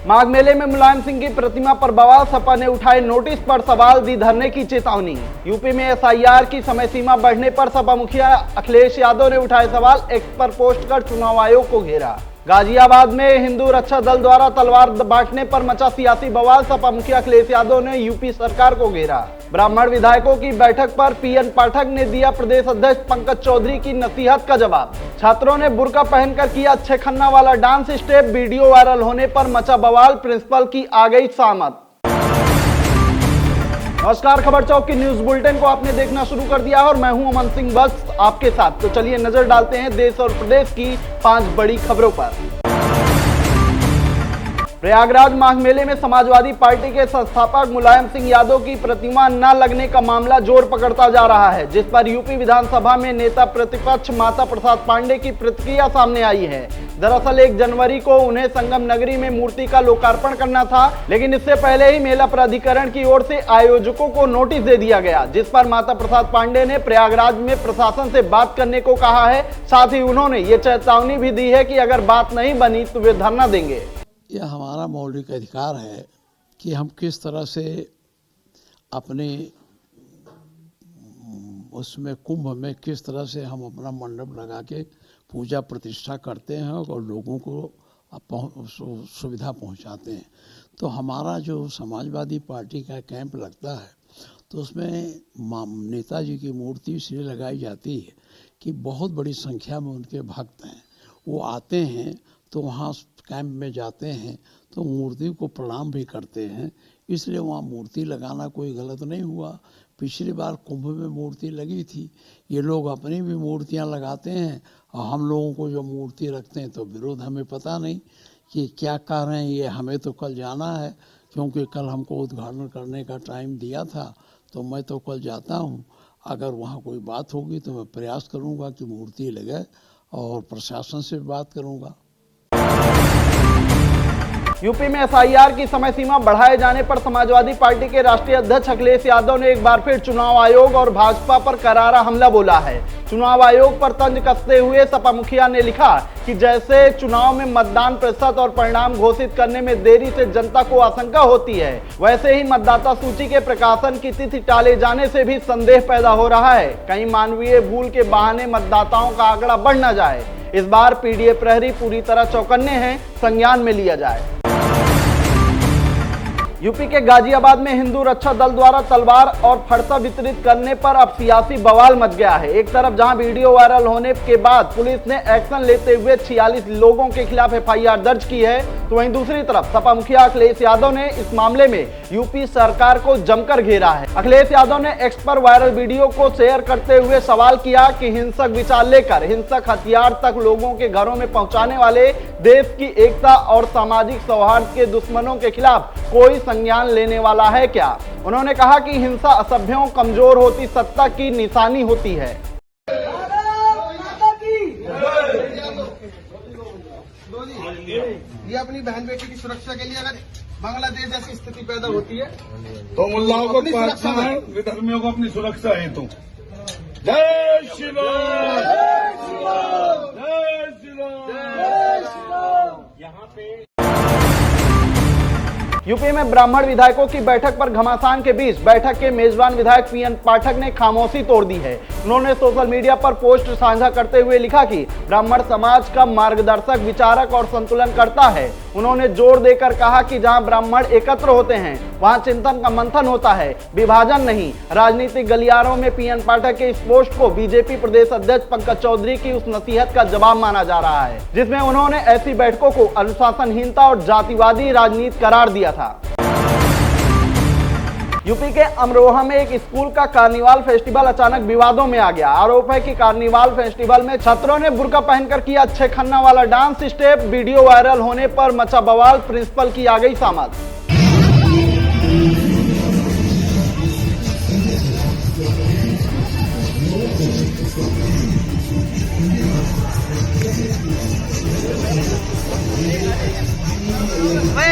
माघ मेले में मुलायम सिंह की प्रतिमा पर बवाल, सपा ने उठाए नोटिस पर सवाल, दी धरने की चेतावनी। यूपी में एसआईआर की समय सीमा बढ़ने पर सपा मुखिया अखिलेश यादव ने उठाए सवाल, एक्स पर पोस्ट कर चुनाव आयोग को घेरा। गाजियाबाद में हिंदू रक्षा दल द्वारा तलवार बांटने पर मचा सियासी बवाल, सपा मुखिया अखिलेश यादव ने यूपी सरकार को घेरा। ब्राह्मण विधायकों की बैठक पर पीएन पाठक ने दिया प्रदेश अध्यक्ष पंकज चौधरी की नसीहत का जवाब। छात्रों ने बुर्का पहनकर किया 6 खन्ना वाला डांस स्टेप, वीडियो वायरल होने पर मचा बवाल, प्रिंसिपल की आ गई शामत। नमस्कार, खबर चौक की न्यूज बुलेटिन को आपने देखना शुरू कर दिया और मैं हूं अमन सिंह वत्स आपके साथ। तो चलिए नजर डालते हैं देश और प्रदेश की 5 बड़ी खबरों पर। प्रयागराज माघ मेले में समाजवादी पार्टी के संस्थापक मुलायम सिंह यादव की प्रतिमा न लगने का मामला जोर पकड़ता जा रहा है, जिस पर यूपी विधानसभा में नेता प्रतिपक्ष माता प्रसाद पांडे की प्रतिक्रिया सामने आई है। दरअसल 1 जनवरी को उन्हें संगम नगरी में मूर्ति का लोकार्पण करना था, लेकिन इससे पहले ही मेला प्राधिकरण की ओर से आयोजकों को नोटिस दे दिया गया, जिस पर माता प्रसाद पांडे ने प्रयागराज में प्रशासन से बात करने को कहा है। साथ ही उन्होंने ये चेतावनी भी दी है कि अगर बात नहीं बनी तो वे धरना देंगे। यह हमारा मौलिक अधिकार है कि हम किस तरह से अपने उसमें कुंभ में किस तरह से हम अपना मंडप लगा के पूजा प्रतिष्ठा करते हैं और लोगों को सुविधा पहुंचाते हैं। तो हमारा जो समाजवादी पार्टी का कैंप लगता है तो उसमें नेताजी की मूर्ति इसलिए लगाई जाती है कि बहुत बड़ी संख्या में उनके भक्त हैं, वो आते हैं तो वहाँ कैंप में जाते हैं तो मूर्ति को प्रणाम भी करते हैं, इसलिए वहाँ मूर्ति लगाना कोई गलत नहीं हुआ। पिछली बार कुंभ में मूर्ति लगी थी, ये लोग अपनी भी मूर्तियाँ लगाते हैं और हम लोगों को जो मूर्ति रखते हैं तो विरोध। हमें पता नहीं कि क्या कह रहे हैं ये, हमें तो कल जाना है क्योंकि कल हमको उद्घाटन करने का टाइम दिया था, तो मैं तो कल जाता हूँ। अगर वहाँ कोई बात होगी तो मैं प्रयास करूँगा कि मूर्ति लगे और प्रशासन से बात करूँगा। यूपी में एसआईआर की समय सीमा बढ़ाए जाने पर समाजवादी पार्टी के राष्ट्रीय अध्यक्ष अखिलेश यादव ने एक बार फिर चुनाव आयोग और भाजपा पर करारा हमला बोला है। चुनाव आयोग पर तंज कसते हुए सपा मुखिया ने लिखा कि जैसे चुनाव में मतदान प्रतिशत और परिणाम घोषित करने में देरी से जनता को आशंका होती है, वैसे ही मतदाता सूची के प्रकाशन की तिथि टाले जाने से भी संदेह पैदा हो रहा है, कहीं मानवीय भूल के बहाने मतदाताओं का आंकड़ा बढ़ न जाए। इस बार पीडीए प्रहरी पूरी तरह चौकन्ने हैं, संज्ञान में लिया जाए। यूपी के गाजियाबाद में हिंदू रक्षा दल द्वारा तलवार और फरसा वितरित करने पर अब सियासी बवाल मच गया है। एक तरफ जहां वीडियो वायरल होने के बाद पुलिस ने एक्शन लेते हुए 46 लोगों के खिलाफ एफआईआर दर्ज की है, तो वहीं दूसरी तरफ सपा मुखिया अखिलेश यादव ने इस मामले में यूपी सरकार को जमकर घेरा है। अखिलेश यादव ने एक्स पर वायरल वीडियो को शेयर करते हुए सवाल किया कि हिंसक विचार लेकर हिंसक हथियार तक लोगों के घरों में पहुंचाने वाले देश की एकता और सामाजिक सौहार्द के दुश्मनों के खिलाफ कोई संज्ञान लेने वाला है क्या। उन्होंने कहा कि हिंसा असभ्यों, कमजोर होती सत्ता की निशानी होती है। ये अपनी बहन बेटी की सुरक्षा के लिए अगर बांग्लादेश जैसी स्थिति पैदा होती है तो मुल्लाओं को सुरक्षा है, विधर्मियों को अपनी सुरक्षा है। तो जय श्री राम, जय श्री राम, जय श्री राम। यहाँ पे यूपी में ब्राह्मण विधायकों की बैठक पर घमासान के बीच बैठक के मेजबान विधायक पीएन पाठक ने खामोशी तोड़ दी है। उन्होंने सोशल मीडिया पर पोस्ट साझा करते हुए लिखा कि ब्राह्मण समाज का मार्गदर्शक, विचारक और संतुलन करता है। उन्होंने जोर देकर कहा कि जहां ब्राह्मण एकत्र होते हैं वहां चिंतन का मंथन होता है, विभाजन नहीं। राजनीतिक गलियारों में पीएन पाठक के इस पोस्ट को बीजेपी प्रदेश अध्यक्ष पंकज चौधरी की उस नसीहत का जवाब माना जा रहा है, जिसमें उन्होंने ऐसी बैठकों को अनुशासनहीनता और जातिवादी राजनीति करार दिया था। यूपी के अमरोहा में एक स्कूल का कार्निवाल फेस्टिवल अचानक विवादों में आ गया। आरोप है कि कार्निवाल फेस्टिवल में छात्रों ने बुर्का पहनकर किया 6 खन्ना वाला डांस स्टेप, वीडियो वायरल होने पर मचा बवाल, प्रिंसिपल की आ गई शामत। मैं